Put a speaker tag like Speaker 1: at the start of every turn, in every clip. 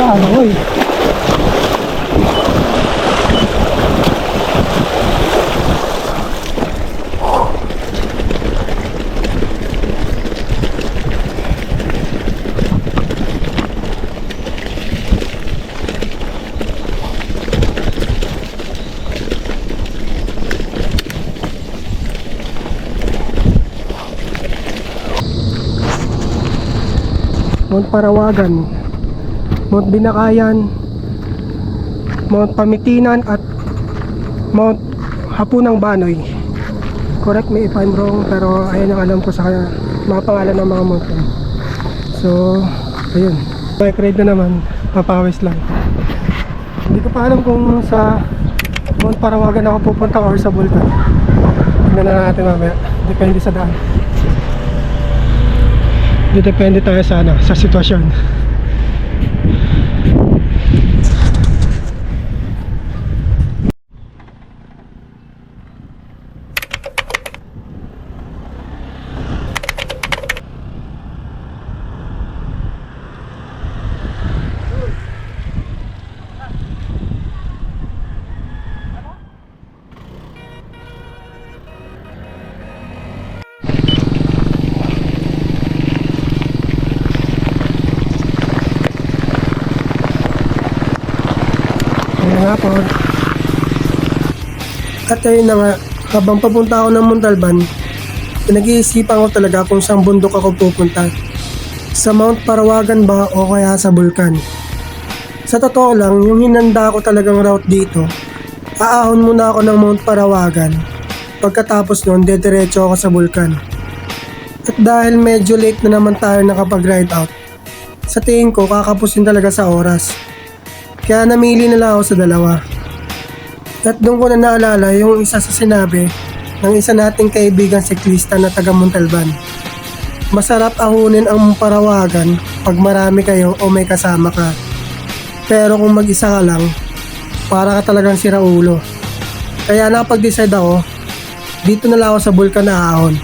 Speaker 1: Ahoy. Mount Parawagan, Mount Binakayan, Mount Pamitinan at Mount Hapunang Banoy. Correct me if I'm wrong, pero ayun ang alam ko sa mga pangalan ng mga mountain. So, ayun. Bike ride na naman, papawis lang. Hindi ko pa alam kung sa Mount Parawagan ako pupunta or sa Bulkan. Tignan na natin mamaya, depende sa daan. Depende tayo sa sa sitwasyon. Hapon. At ayun na nga, habang papunta ako ng Montalban, pinag-iisipan ko talaga kung saan bundok ako pupunta. Sa Mount Parawagan ba o kaya sa Bulkan. Sa totoo lang, yung hinanda ko talagang route dito, aahon muna ako ng Mount Parawagan. Pagkatapos nun, dediretso ako sa Bulkan. At dahil medyo late na naman tayo nakapag-ride out, sa tingin ko kakapusin talaga sa oras. Kaya namili na lang ako sa dalawa. At doon ko na naalala yung isa sa sinabi ng isa nating kaibigan siklista na taga Montalban. Masarap ahunin ang Parawagan pag marami kayo o may kasama ka. Pero kung mag-isa ka lang, para ka talagang siraulo. Kaya napag-decide ako, dito na lang ako sa Bulkan na ahon.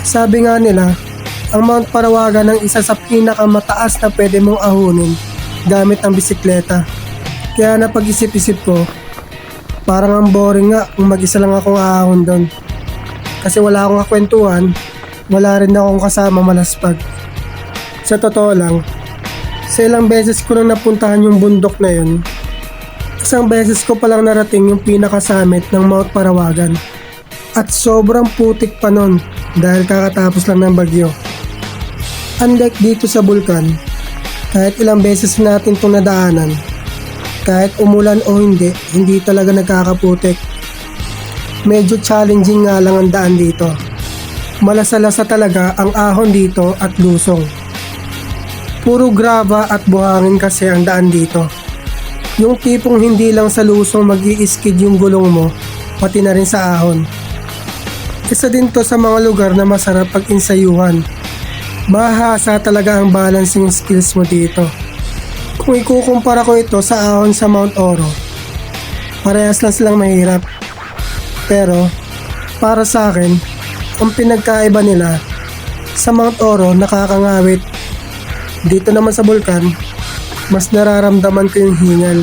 Speaker 1: Sabi nga nila, ang Mount Parawagan ang isa sa pinakamataas na pwede mong ahunin gamit ang bisikleta. Kaya napag-isip-isip ko, parang ang boring nga kung mag-isa lang akong aahon doon. Kasi wala akong kakwentuhan, wala rin akong kasama malaspag. Sa totoo lang, sa ilang beses ko na napuntahan yung bundok na yun, isang beses ko palang narating yung pinakasummit ng Mount Parawagan. At sobrang putik pa nun dahil kakatapos lang ng bagyo. Unlike dito sa Bulkan, kahit ilang beses natin itong nadaanan, kahit umulan o hindi talaga nagkakaputik. Medyo challenging nga lang ang daan dito. Malasalasa talaga ang ahon dito at lusong. Puro grava at buhangin kasi ang daan dito. Yung tipong hindi lang sa lusong mag-i-skid yung gulong mo, pati na rin sa ahon. Isa din to sa mga lugar na masarap pag-insayuhan. Mahasa talaga ang balancing skills mo dito. Kung ikukumpara ko ito sa ahon sa Mount Oro, parehas lang silang mahirap. Pero para sa akin, ang pinagkaiba nila, sa Mount Oro nakakangawit. Dito naman sa Bulkan, mas nararamdaman ko yung hingal.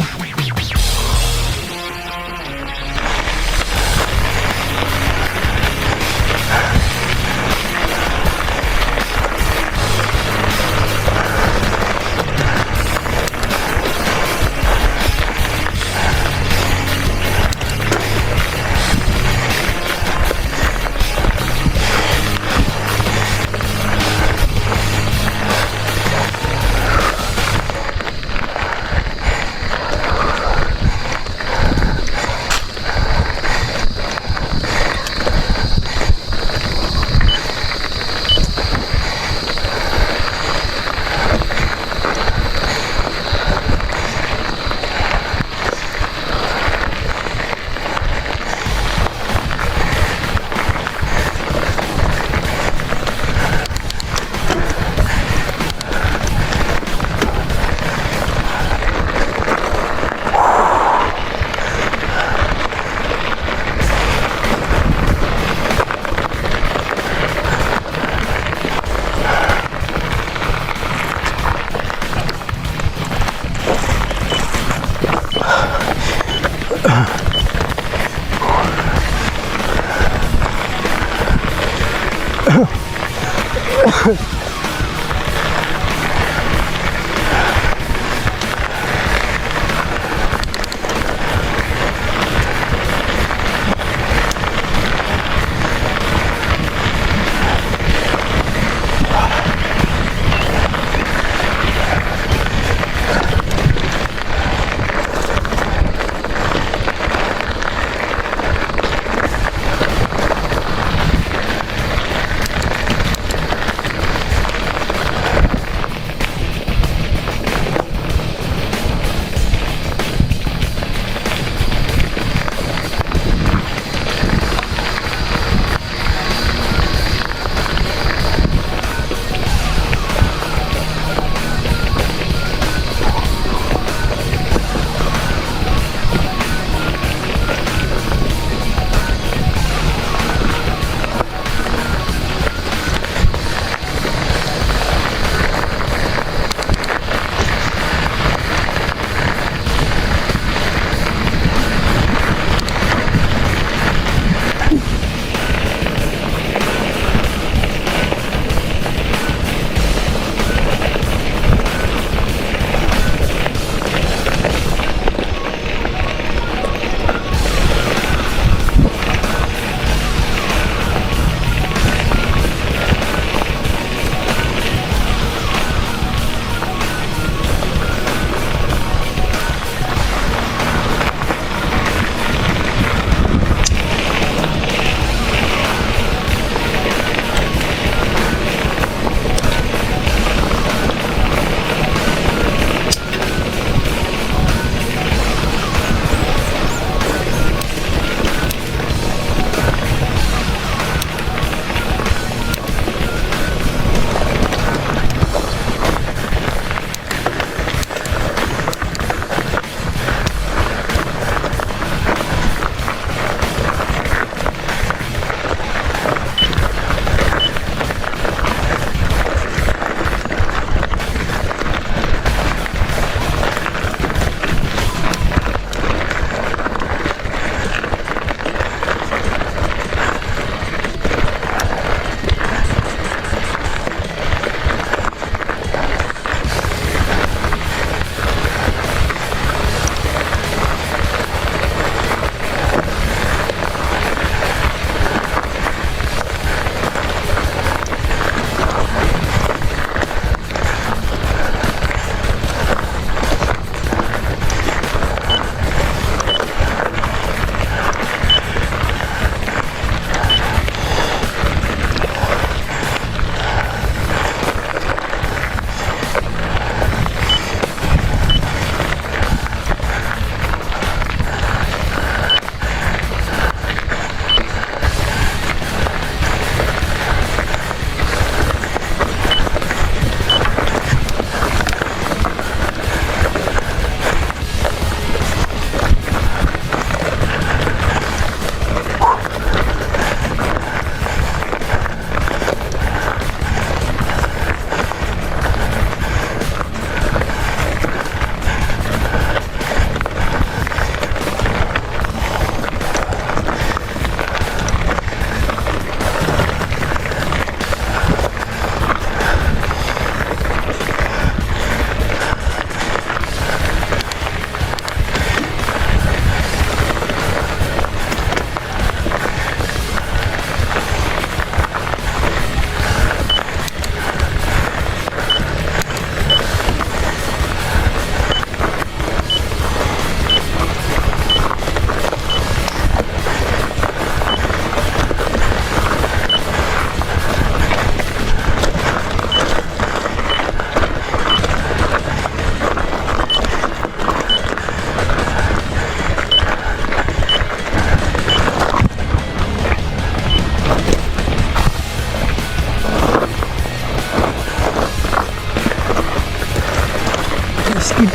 Speaker 1: skid.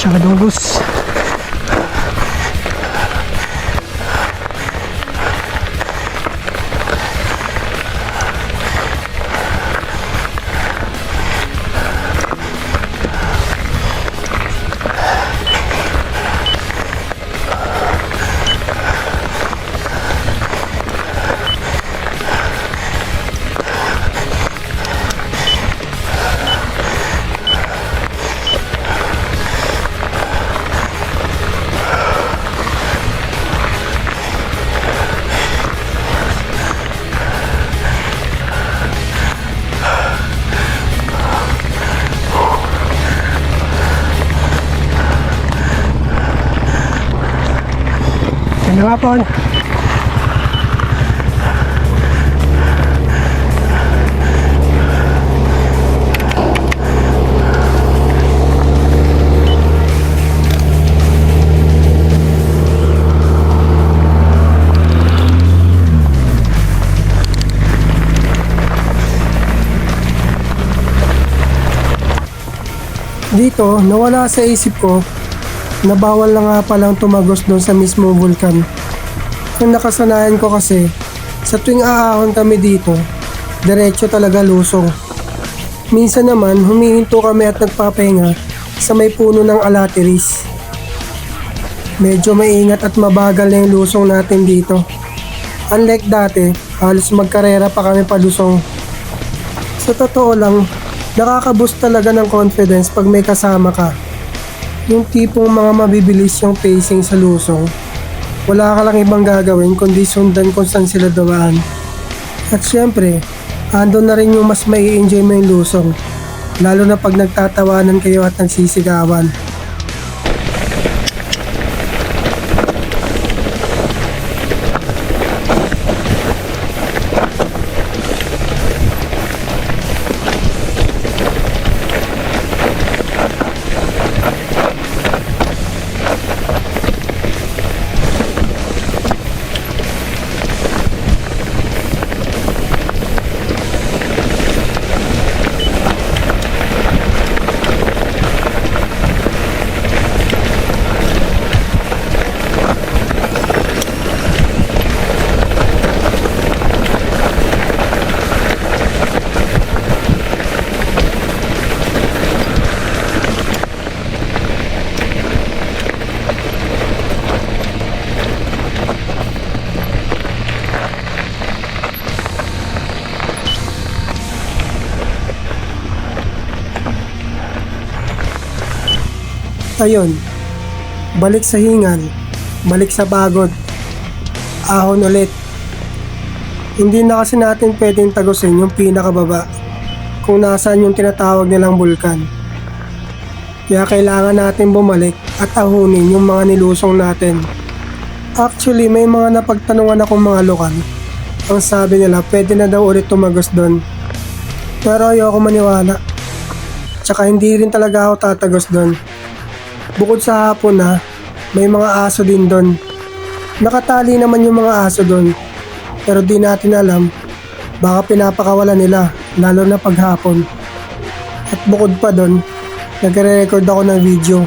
Speaker 1: Masyadong loose. Magandang hapon. Dito, nawala sa isip ko na bawal na nga palang tumagos doon sa mismo vulkan. Ang nakasanayan ko kasi, sa tuwing aahon kami dito, diretso talaga lusong. Minsan naman, humihinto kami at nagpapahinga sa may puno ng alatiris. Medyo maingat at mabagal na yung lusong natin dito. Unlike dati, halos magkarera pa kami palusong. Sa totoo lang, nakaka-boost talaga ng confidence pag may kasama ka. Yung tipong mga mabibilis yung pacing sa lusong. Wala ka lang ibang gagawin kundi sundan kung saan sila dumaan. At syempre, andun na rin yung mas mai-enjoy mo yung lusong. Lalo na pag nagtatawanan kayo at nagsisigawan. Ayun, balik sa hingal, balik sa pagod, ahon ulit. Hindi na kasi natin pwedeng tagusin yung pinakababa kung nasaan yung tinatawag nilang bulkan. Kaya kailangan natin bumalik at ahunin yung mga nilusong natin. Actually, may mga napagtanungan akong mga lokal. Ang sabi nila, pwede na daw ulit tumagos doon. Pero ayoko maniwala. Tsaka hindi rin talaga ako tatagos doon. Bukod sa hapon na, may mga aso din doon. Nakatali naman yung mga aso doon. Pero di natin alam, baka pinapakawalan nila, lalo na paghapon. At bukod pa doon, nagre-record ako ng video.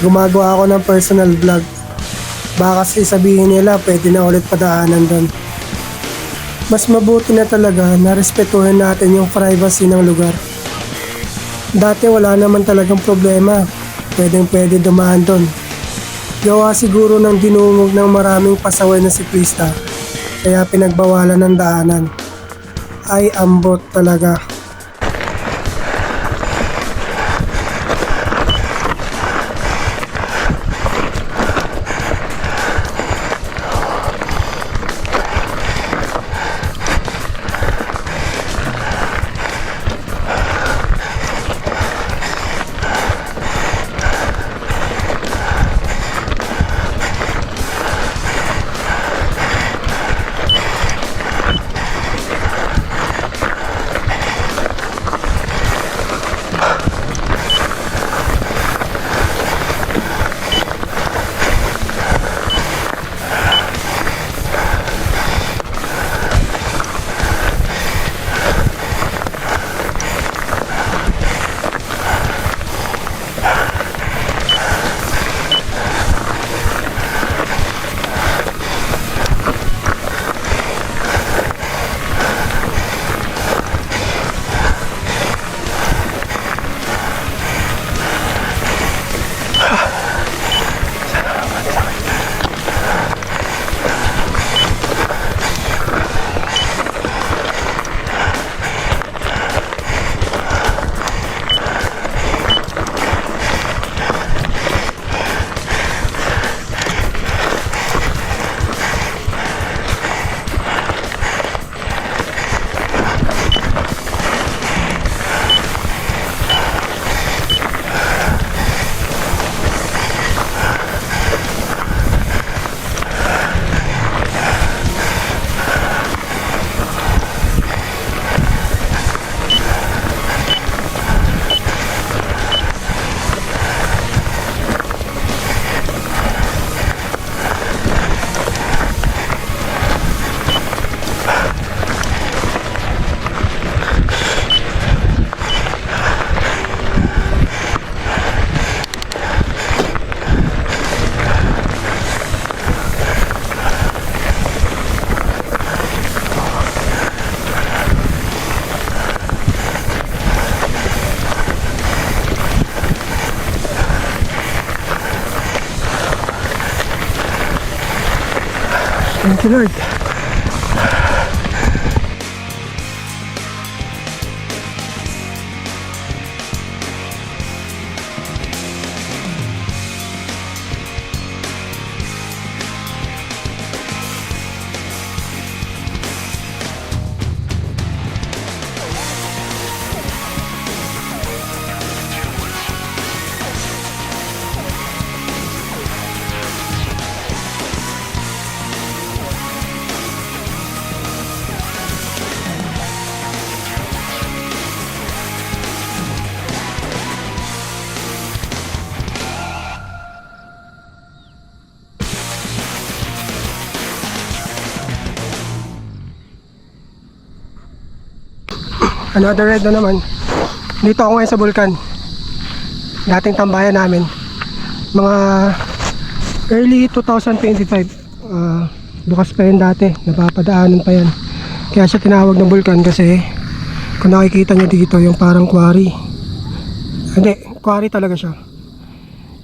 Speaker 1: Gumagawa ako ng personal vlog. Baka kasi sabihin nila pwede na ulit padaanan doon. Mas mabuti na talaga na respetuhin natin yung privacy ng lugar. Dati wala naman talagang problema. Pwede dumaan doon. Gawa siguro ng dinungog ng maraming pasaway na siklista, kaya pinagbawalan ng daanan. Ay ambot talaga. Thank you, Lord. Another ride na naman. Dito ako ngayon sa Bulkan. Dating tambayan namin. Mga early 2025. Bukas pa yun dati. Napapadaanan pa yan. Kaya siya tinawag na Bulkan kasi kung nakikita nyo dito yung parang quarry. Hindi, quarry talaga siya.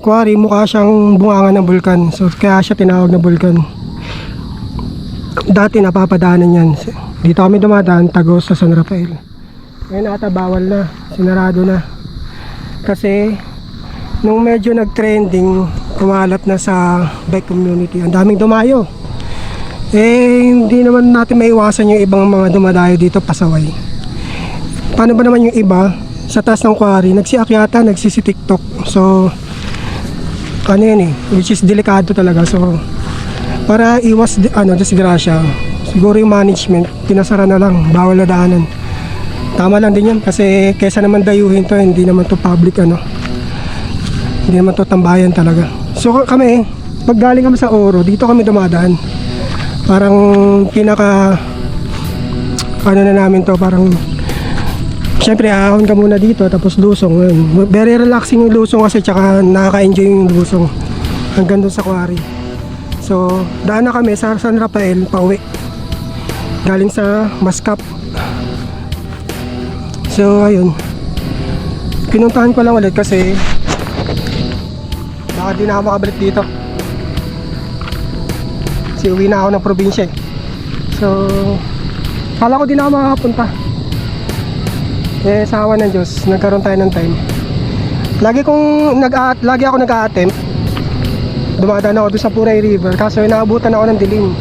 Speaker 1: Quarry, mukha siyang bungangan ng Bulkan. So kaya siya tinawag na Bulkan. Dati napapadaanan yan. Dito kami dumadaan, Tagos sa San Rafael. Ngayon ata bawal na, sinarado na. Kasi nung medyo nag-trending, kumalat na sa bike community. Ang daming dumayo. Hindi naman natin maiwasan yung ibang mga dumadayo dito pasaway. Paano ba naman yung iba? Sa taas ng quarry, nagsiakyata, nagsisi-TikTok. So, ano yun which is delikado talaga. So, para iwas disgrasya, siguro yung management, pinasara na lang, bawal na daanan. Tama lang din yan kasi kesa naman dayuhin to, hindi naman to public hindi naman to tambayan talaga. So kami, pag galing kami sa Oro, dito kami dumadaan. Parang pinaka na namin to, parang syempre ahon ka muna dito tapos lusong. Very relaxing yung lusong kasi tsaka nakaka-enjoy yung lusong hanggang doon sa quarry. So daan na kami sa San Rafael pauwi galing sa Mascap. So ayun, pinuntahan ko lang ulit kasi baka di na ako makabalik dito kasi uwi na ako ng probinsya So kala ko di na ako makakapunta, sa awa ng Diyos nagkaroon tayo ng time. Lagi ako nag-a-attempt, dumadaan ako doon sa Puray River kaso inaabutan ako ng dilim.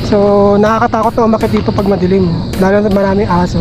Speaker 1: So nakakatakot na umakyat dito pag madilim, lalo na maraming aso.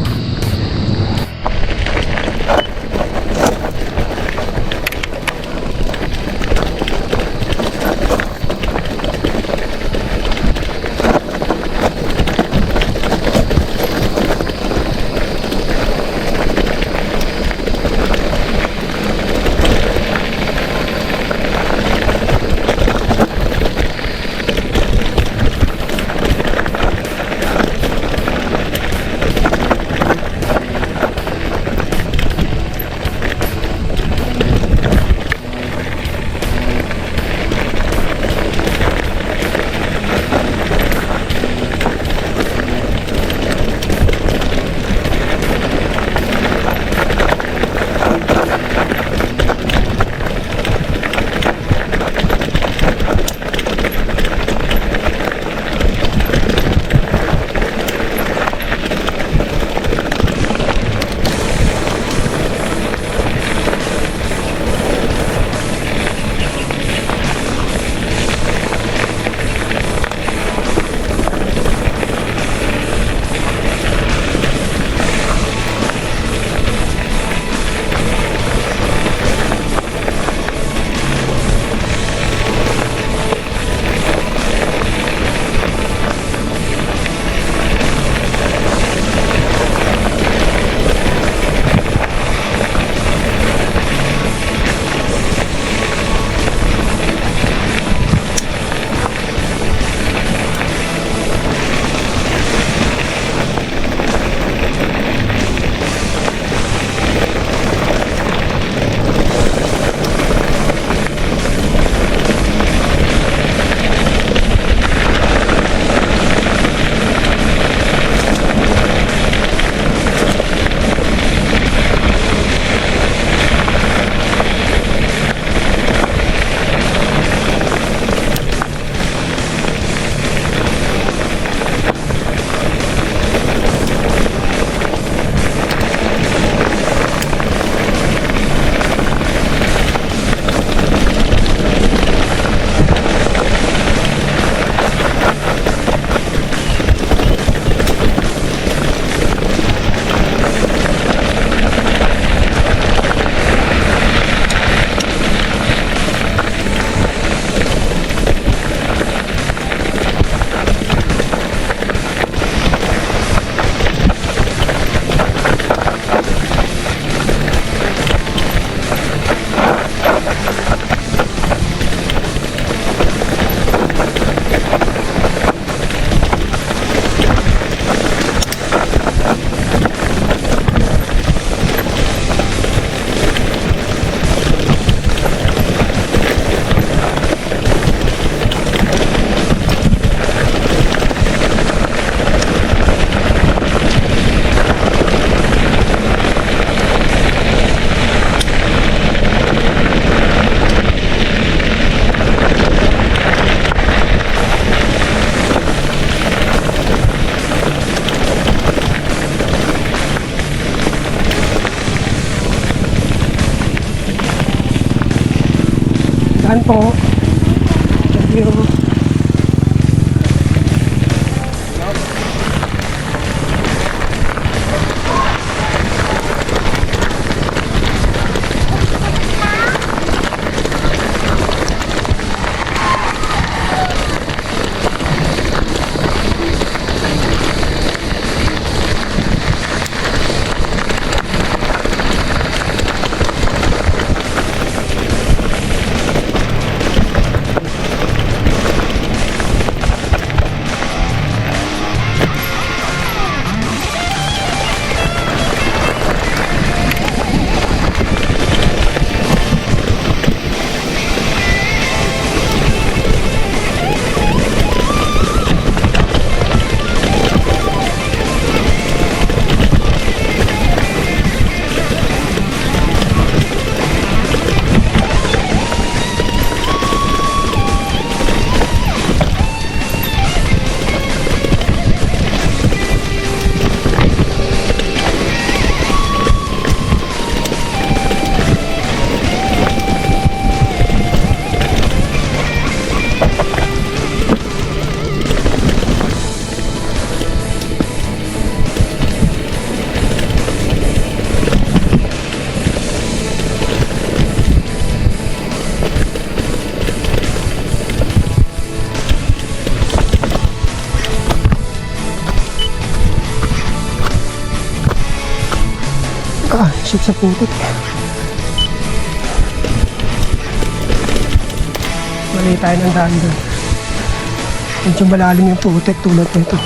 Speaker 1: naman po. Thank you. Shoot sa putik. Mali tayo ng daan doon. Medyo malalim yung putik tulad nito.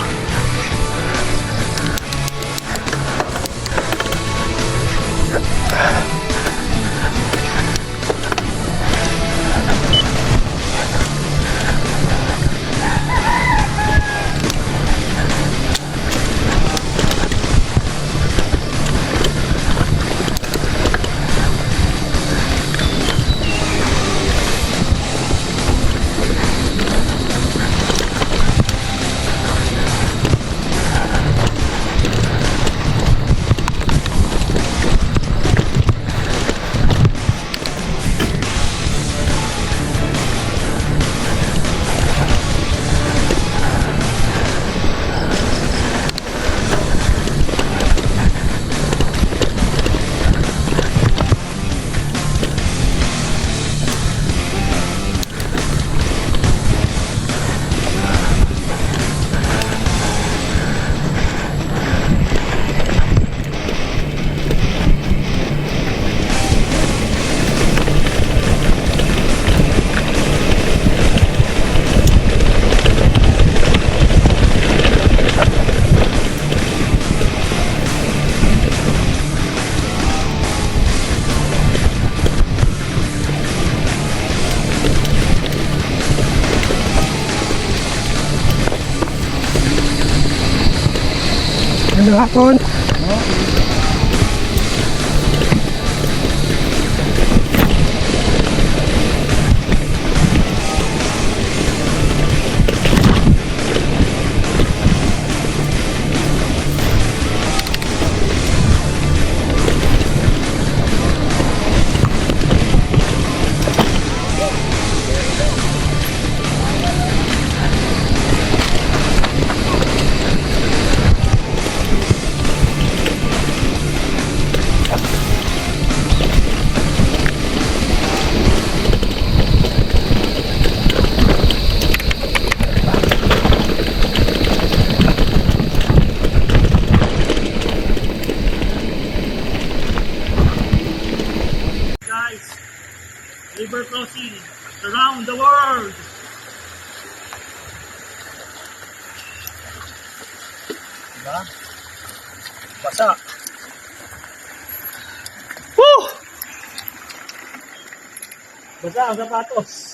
Speaker 1: Magandang hapon.
Speaker 2: River crossing around the world. Diba? Basa. Woo! Basa ang sapatos.